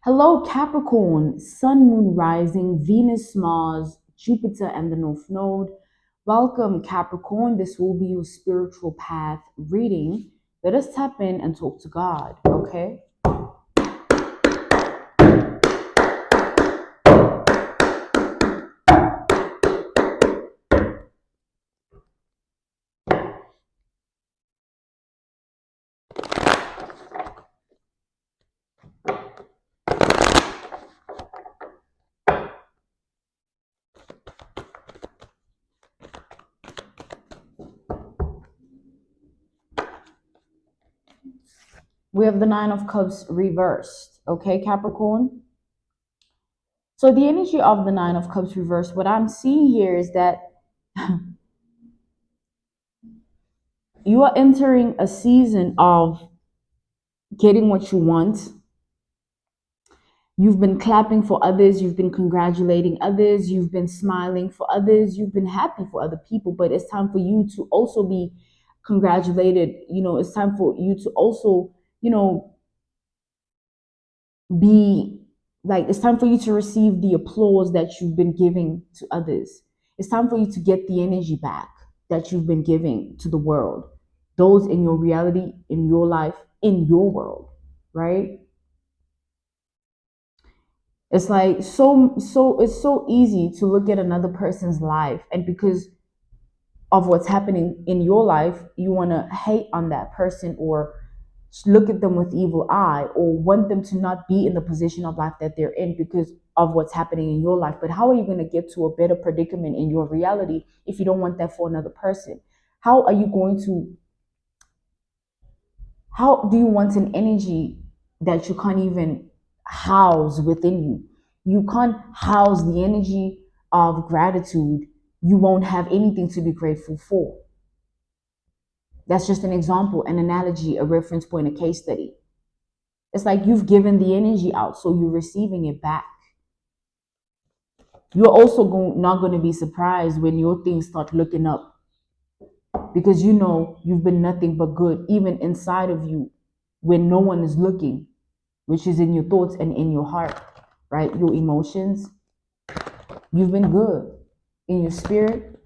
Hello, Capricorn, Sun, Moon, Rising, Venus, Mars, Jupiter, and the North Node. Welcome, Capricorn. This will be your spiritual path reading. Let us tap in and talk to God, okay? We have the Nine of Cups reversed, okay, Capricorn? So the energy of the Nine of Cups reversed, what I'm seeing here is that you are entering a season of getting what you want. You've been clapping for others, you've been congratulating others, you've been smiling for others, you've been happy for other people, but it's time for you to also be congratulated. It's time for you to also, be like, it's time for you to receive the applause that you've been giving to others. It's time for you to get the energy back that you've been giving to the world, those in your reality, in your life, in your world, right? It's like it's so easy to look at another person's life, and because of what's happening in your life, you want to hate on that person or look at them with evil eye or want them to not be in the position of life that they're in because of what's happening in your life. But how are you going to get to a better predicament in your reality if you don't want that for another person? How are you going to how do you want an energy that you can't even house within you? You can't house the energy of gratitude. You won't have anything to be grateful for. That's just an example, an analogy, a reference point, a case study. It's like you've given the energy out, so you're receiving it back. You're also not going to be surprised when your things start looking up, because you know you've been nothing but good, even inside of you, when no one is looking, which is in your thoughts and in your heart, right? Your emotions. You've been good in your spirit,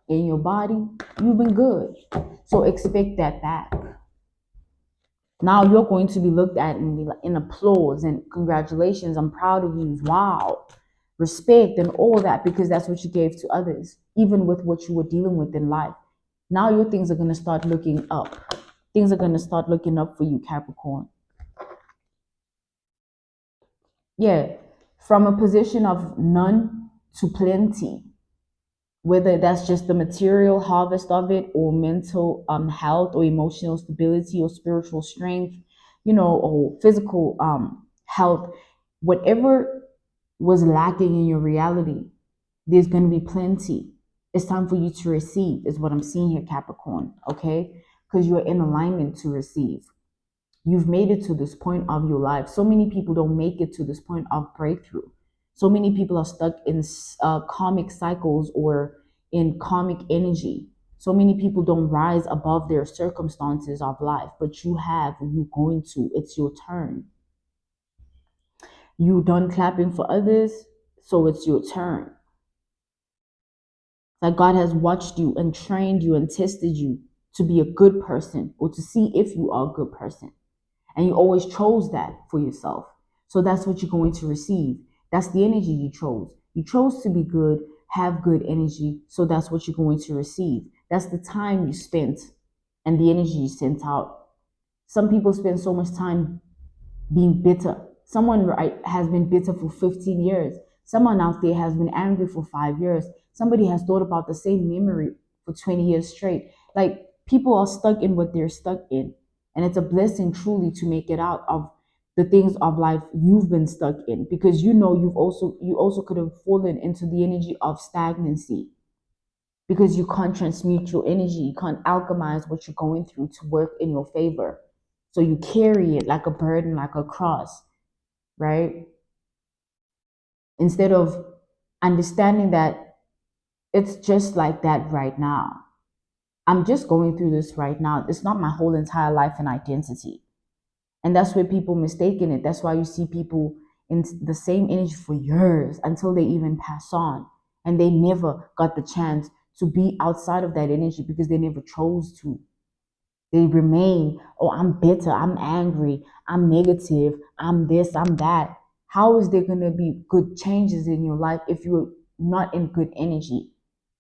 in your body. You've been good. So expect that back. Now you're going to be looked at and be like, in applause and congratulations. I'm proud of you. Wow. Respect and all that, because that's what you gave to others, even with what you were dealing with in life. Now your things are going to start looking up. Things are going to start looking up for you, Capricorn. Yeah, from a position of none to plenty, whether that's just the material harvest of it or mental health or emotional stability or spiritual strength, or physical health, whatever was lacking in your reality, there's going to be plenty. It's time for you to receive, is what I'm seeing here, Capricorn, okay? Because you're in alignment to receive. You've made it to this point of your life. So many people don't make it to this point of breakthrough. So many people are stuck in karmic cycles or in karmic energy. So many people don't rise above their circumstances of life, but you have, you're going to. It's your turn. You done clapping for others, so it's your turn. Like God has watched you and trained you and tested you to be a good person or to see if you are a good person. And you always chose that for yourself. So that's what you're going to receive. That's the energy you chose. You chose to be good, have good energy. So that's what you're going to receive. That's the time you spent and the energy you sent out. Some people spend so much time being bitter. Someone, right, has been bitter for 15 years. Someone out there has been angry for 5 years. Somebody has thought about the same memory for 20 years straight. Like, people are stuck in what they're stuck in. And it's a blessing truly to make it out of the things of life you've been stuck in, because you also could have fallen into the energy of stagnancy, because you can't transmute your energy, you can't alchemize what you're going through to work in your favor. So you carry it like a burden, like a cross, right? Instead of understanding that it's just like that right now. I'm just going through this right now. It's not my whole entire life and identity. And that's where people mistaken it. That's why you see people in the same energy for years until they even pass on. And they never got the chance to be outside of that energy because they never chose to. They remain, oh, I'm bitter, I'm angry, I'm negative, I'm this, I'm that. How is there going to be good changes in your life if you're not in good energy?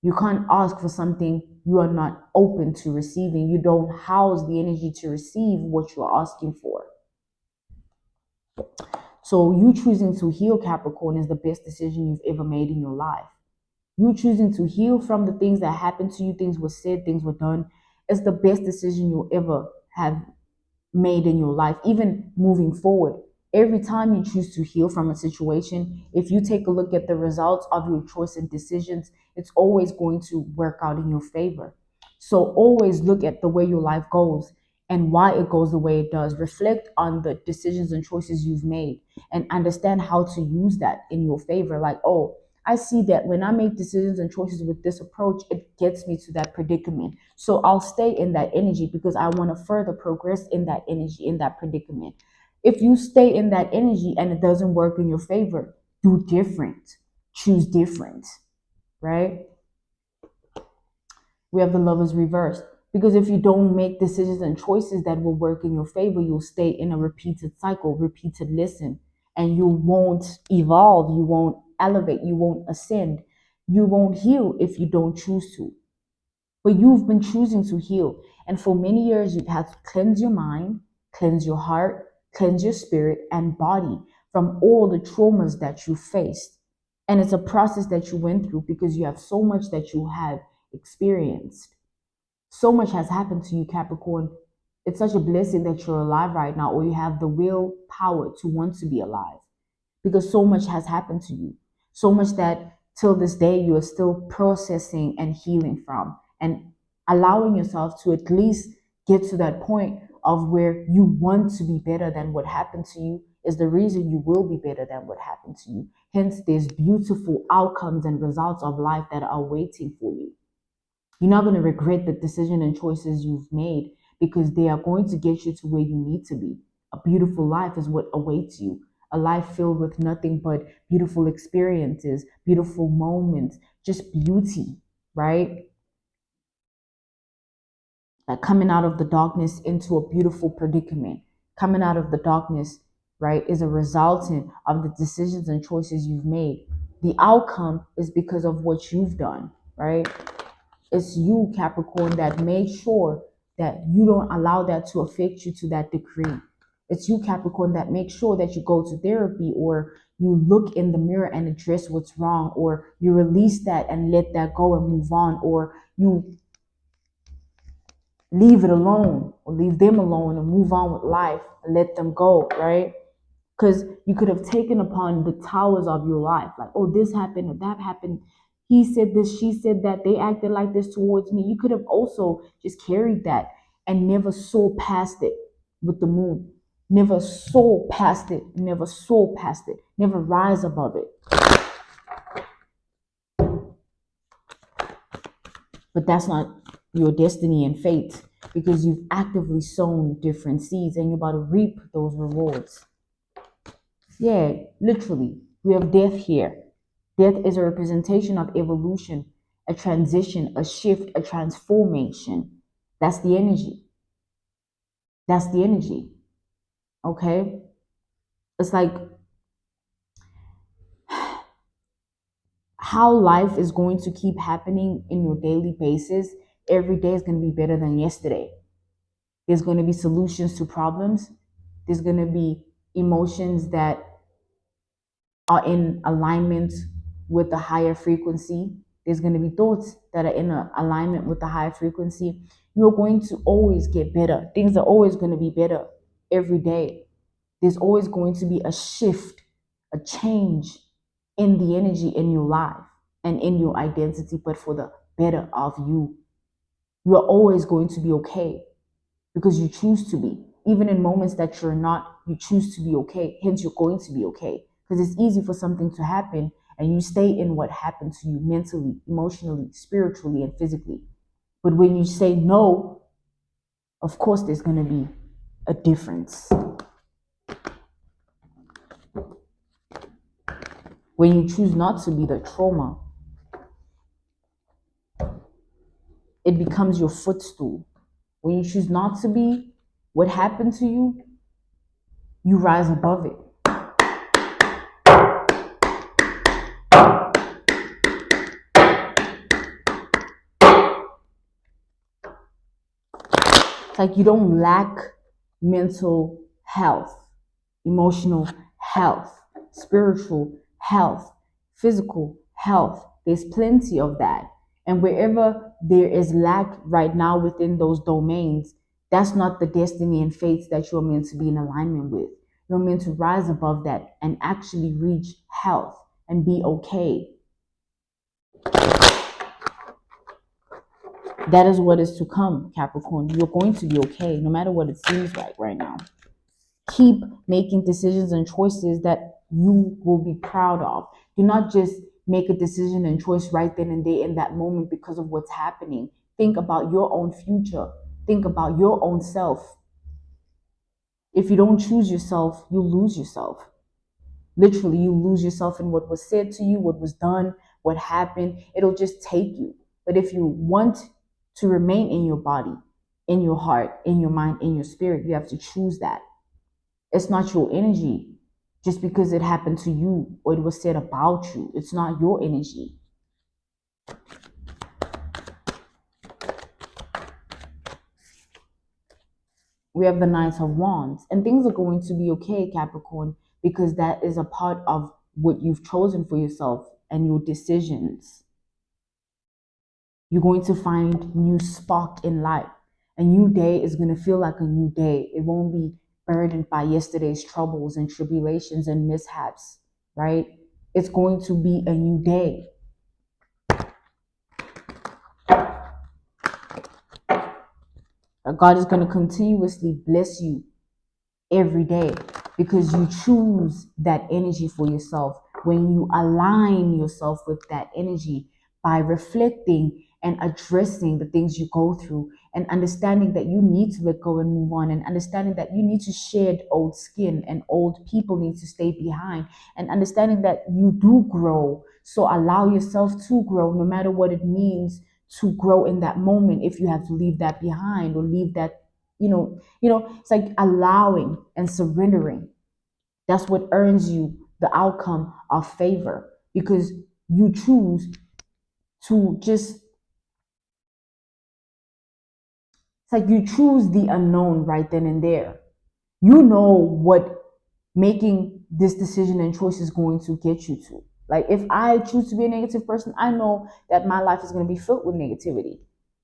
You can't ask for something you are not open to receiving. You don't house the energy to receive what you're asking for. So you choosing to heal, Capricorn, is the best decision you've ever made in your life. You choosing to heal from the things that happened to you, things were said, things were done, is the best decision you'll ever have made in your life, even moving forward. Every time you choose to heal from a situation, if you take a look at the results of your choice and decisions, it's always going to work out in your favor. So always look at the way your life goes and why it goes the way it does. Reflect on the decisions and choices you've made and understand how to use that in your favor. Like, oh, I see that when I make decisions and choices with this approach, it gets me to that predicament. So I'll stay in that energy because I want to further progress in that energy, in that predicament. If you stay in that energy and it doesn't work in your favor, do different, choose different, right? We have the lovers reversed. Because if you don't make decisions and choices that will work in your favor, you'll stay in a repeated cycle, repeated listen, and you won't evolve, you won't elevate, you won't ascend, you won't heal if you don't choose to. But you've been choosing to heal. And for many years, you've had to cleanse your mind, cleanse your heart, cleanse your spirit and body from all the traumas that you faced. And it's a process that you went through because you have so much that you have experienced. So much has happened to you, Capricorn. It's such a blessing that you're alive right now, or you have the willpower to want to be alive because so much has happened to you. So much that till this day you are still processing and healing from, and allowing yourself to at least get to that point of where you want to be better than what happened to you is the reason you will be better than what happened to you. Hence, there's beautiful outcomes and results of life that are waiting for you. You're not going to regret the decision and choices you've made because they are going to get you to where you need to be. A beautiful life is what awaits you. A life filled with nothing but beautiful experiences, beautiful moments, just beauty, right? Like coming out of the darkness into a beautiful predicament. Coming out of the darkness, right, is a resultant of the decisions and choices you've made. The outcome is because of what you've done, right? It's you, Capricorn, that made sure that you don't allow that to affect you to that degree. It's you, Capricorn, that makes sure that you go to therapy, or you look in the mirror and address what's wrong, or you release that and let that go and move on, or you leave it alone or leave them alone and move on with life and let them go, right? Because you could have taken upon the towers of your life, like, oh, this happened or that happened. He said this, she said that, they acted like this towards me. You could have also just carried that and never saw past it with the moon. Never saw past it, never saw past it, never rise above it. But that's not your destiny and fate because you've actively sown different seeds and you're about to reap those rewards. Yeah, literally. We have death here. Death is a representation of evolution, a transition, a shift, a transformation. That's the energy. That's the energy. Okay? It's like how life is going to keep happening in your daily basis. Every day is going to be better than yesterday. There's going to be solutions to problems. There's going to be emotions that are in alignment with the higher frequency. There's going to be thoughts that are in alignment with the higher frequency. You're going to always get better. Things are always going to be better every day. There's always going to be a shift, a change in the energy in your life and in your identity, but for the better of you. You are always going to be okay because you choose to be. Even in moments that you're not, you choose to be okay. Hence, you're going to be okay. Because it's easy for something to happen and you stay in what happened to you mentally, emotionally, spiritually, and physically. But when you say no, of course, there's going to be a difference. When you choose not to be the trauma, it becomes your footstool. When you choose not to be what happened to you, you rise above it. It's like you don't lack mental health, emotional health, spiritual health, physical health. There's plenty of that. And wherever there is lack right now within those domains, that's not the destiny and fates that you're meant to be in alignment with. You're meant to rise above that and actually reach health and be okay. That is what is to come, Capricorn. You're going to be okay, no matter what it seems like right now. Keep making decisions and choices that you will be proud of. Do not just make a decision and choice right then and there in that moment because of what's happening. Think about your own future. Think about your own self. If you don't choose yourself, you lose yourself. Literally, you lose yourself in what was said to you, what was done, what happened. It'll just take you. But if you want to remain in your body, in your heart, in your mind, in your spirit, you have to choose that. It's not your energy just because it happened to you or it was said about you. It's not your energy. We have the Knight of Wands, and things are going to be okay, Capricorn, because that is a part of what you've chosen for yourself and your decisions. You're going to find new spark in life. A new day is going to feel like a new day. It won't be burdened by yesterday's troubles and tribulations and mishaps, right? It's going to be a new day. God is going to continuously bless you every day because you choose that energy for yourself. When you align yourself with that energy by reflecting and addressing the things you go through and understanding that you need to let go and move on, and understanding that you need to shed old skin and old people need to stay behind, and understanding that you do grow. So allow yourself to grow no matter what it means to grow in that moment. If you have to leave that behind or leave that, it's like allowing and surrendering. That's what earns you the outcome of favor, because you choose to just, it's like you choose the unknown right then and there. You know what making this decision and choice is going to get you to. Like if I choose to be a negative person, I know that my life is going to be filled with negativity.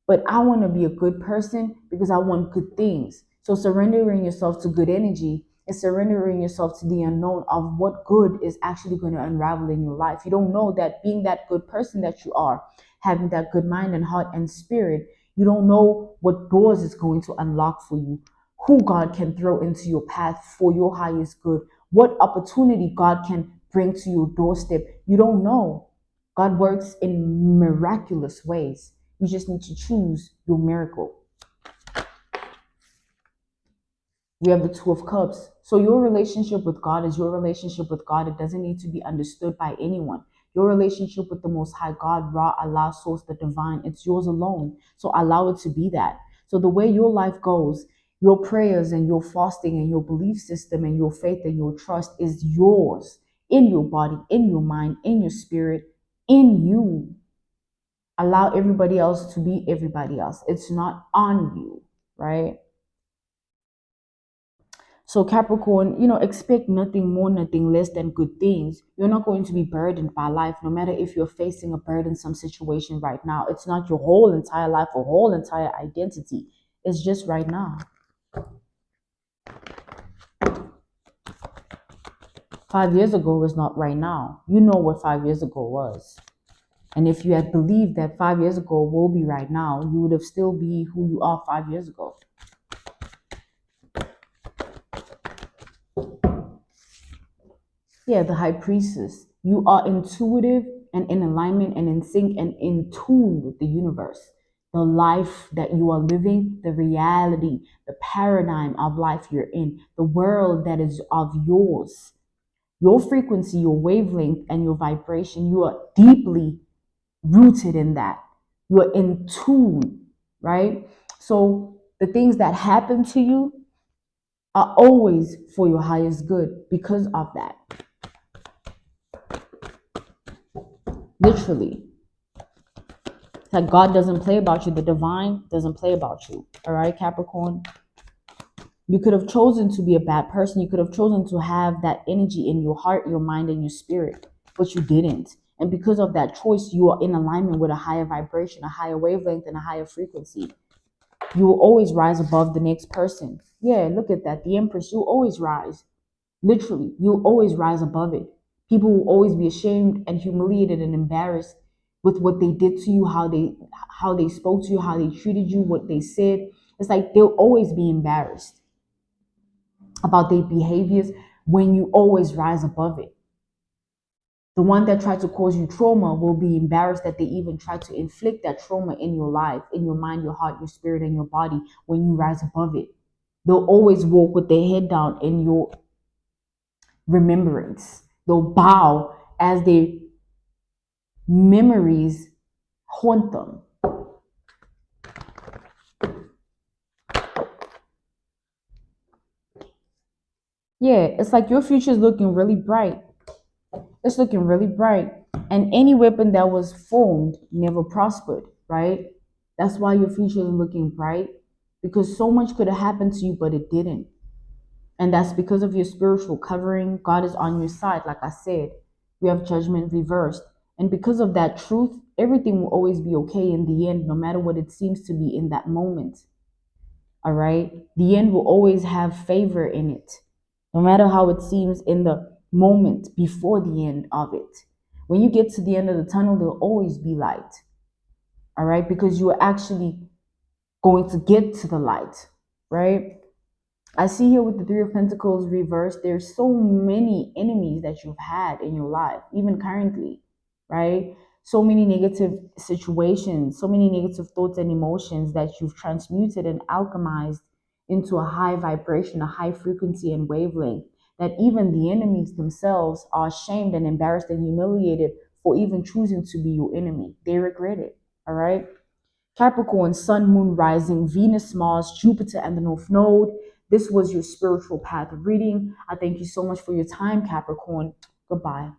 But I want to be a good person because I want good things. So surrendering yourself to good energy is surrendering yourself to the unknown of what good is actually going to unravel in your life. You don't know that being that good person that you are, having that good mind and heart and spirit, you don't know what doors it's going to unlock for you, who God can throw into your path for your highest good, what opportunity God can bring to your doorstep. You don't know. God works in miraculous ways. You just need to choose your miracle. We have the Two of Cups. So your relationship with God is your relationship with God. It doesn't need to be understood by anyone. Your relationship with the Most High God, Ra, Allah, Source, the Divine, it's yours alone. So allow it to be that. So the way your life goes, your prayers and your fasting and your belief system and your faith and your trust is yours, in your body, in your mind, in your spirit, in you. Allow everybody else to be everybody else. It's not on you, right? So Capricorn, expect nothing more, nothing less than good things. You're not going to be burdened by life, no matter if you're facing a burdensome situation right now. It's not your whole entire life or whole entire identity. It's just right now. 5 years ago was not right now. You know what 5 years ago was. And if you had believed that 5 years ago will be right now, you would have still be who you are 5 years ago. Yeah, the High Priestess. You are intuitive and in alignment and in sync and in tune with the universe. The life that you are living, the reality, the paradigm of life you're in, the world that is of yours. Your frequency, your wavelength, and your vibration, you are deeply rooted in that. You're in tune, right? So the things that happen to you are always for your highest good because of that. Literally. It's like God doesn't play about you. The divine doesn't play about you. All right, Capricorn? You could have chosen to be a bad person. You could have chosen to have that energy in your heart, your mind, and your spirit, but you didn't. And because of that choice, you are in alignment with a higher vibration, a higher wavelength, and a higher frequency. You will always rise above the next person. Yeah, look at that. The Empress, you always rise. Literally, you'll always rise above it. People will always be ashamed and humiliated and embarrassed with what they did to you, how they spoke to you, how they treated you, what they said. It's like they'll always be embarrassed about their behaviors when you always rise above it. The one that tried to cause you trauma will be embarrassed that they even tried to inflict that trauma in your life, in your mind, your heart, your spirit, and your body when you rise above it. They'll always walk with their head down in your remembrance. They'll bow as their memories haunt them. Yeah, it's like your future is looking really bright. It's looking really bright. And any weapon that was formed never prospered, right? That's why your future is looking bright, because so much could have happened to you, but it didn't. And that's because of your spiritual covering. God is on your side. Like I said, we have judgment reversed. And because of that truth, everything will always be okay in the end, no matter what it seems to be in that moment. All right? The end will always have favor in it, no matter how it seems in the moment before the end of it. When you get to the end of the tunnel, there'll always be light. All right? Because you are actually going to get to the light, right? I see here with the Three of Pentacles reversed, there's so many enemies that you've had in your life, even currently, right? So many negative situations, so many negative thoughts and emotions that you've transmuted and alchemized into a high vibration, a high frequency and wavelength, that even the enemies themselves are ashamed and embarrassed and humiliated for even choosing to be your enemy. They regret it, all right? Capricorn, Sun, Moon, Rising, Venus, Mars, Jupiter, and the North Node. This was your spiritual path reading. I thank you so much for your time, Capricorn. Goodbye.